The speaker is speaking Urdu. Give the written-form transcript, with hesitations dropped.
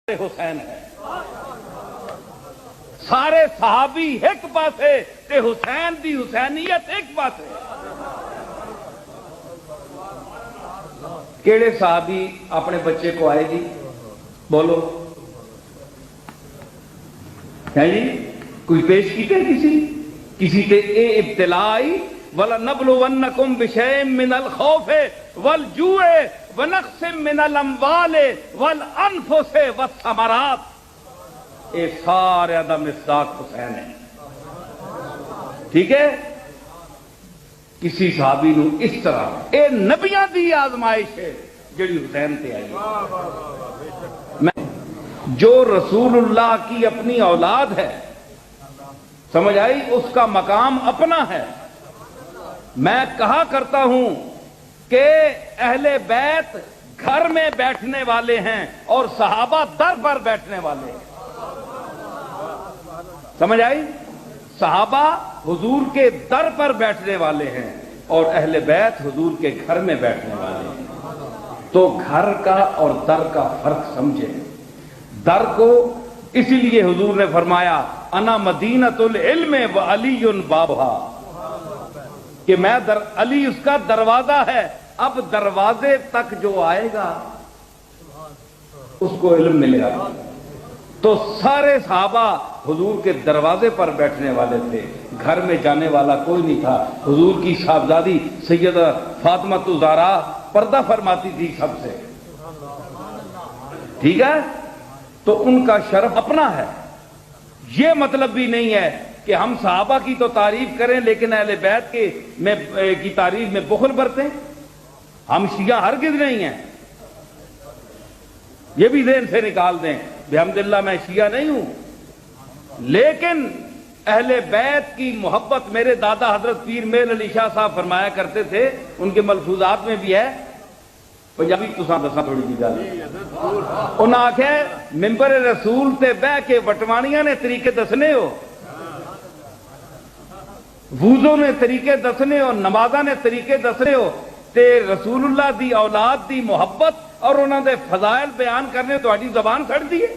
حسین ہے سارے صحابی ایک پاسے تے حسین دی حسینیت ایک پاسے. کیڑے صحابی اپنے بچے کو آئے جی بولو ہے جی کوئی پیش کیتے کسی تے اے ابتلا آئی وَلَنَبْلُوَنَّكُمْ بِشَيْءٍ مِّنَ الْخَوْفِ وَالْجُوعِ وَنَقْصٍ مِّنَ الْأَمْوَالِ وَالْأَنفُسِ وَالثَّمَرَاتِ. اے سارے دا مصداق حسین ہے. ٹھیک ہے. کسی صحابی نو اس طرح اے نبیاں دی آزمائش ہے جڑی حسین تے آئی. جو رسول اللہ کی اپنی اولاد ہے سمجھ آئی اس کا مقام اپنا ہے. میں کہا کرتا ہوں کہ اہل بیت گھر میں بیٹھنے والے ہیں اور صحابہ در پر بیٹھنے والے ہیں. سمجھ آئی. صحابہ حضور کے در پر بیٹھنے والے ہیں اور اہل بیت حضور کے گھر میں بیٹھنے والے ہیں. تو گھر کا اور در کا فرق سمجھے. در کو اسی لیے حضور نے فرمایا انا مدینۃ العلم وعلی بابھا کہ میں علی اس کا دروازہ ہے. اب دروازے تک جو آئے گا اس کو علم ملے گا. تو سارے صحابہ حضور کے دروازے پر بیٹھنے والے تھے. گھر میں جانے والا کوئی نہیں تھا. حضور کی صاحبزادی سیدہ فاطمہ الزہرا پردہ فرماتی تھی سب سے. ٹھیک ہے. تو ان کا شرف اپنا ہے. یہ مطلب بھی نہیں ہے کہ ہم صحابہ کی تو تعریف کریں لیکن اہل بیت کی تعریف میں بخل برتیں. ہم شیعہ ہرگز نہیں ہیں. یہ بھی ذہن سے نکال دیں. بحمداللہ میں شیعہ نہیں ہوں لیکن اہل بیت کی محبت میرے دادا حضرت پیر میر علی شاہ صاحب فرمایا کرتے تھے. ان کے ملفوظات میں بھی ہے. پنجابی تساں دساں تھوڑی جی گل. انہاں آکھے منبر رسول تے بہ کے وٹوانیاں نے طریقے دسنے ہو, وضو نے طریقے دسنے ہو, نمازاں نے طریقے دسنے ہو تے رسول اللہ دی اولاد دی محبت اور انہاں دے فضائل بیان کرنے تہاڈی زبان سڑ دی ہے.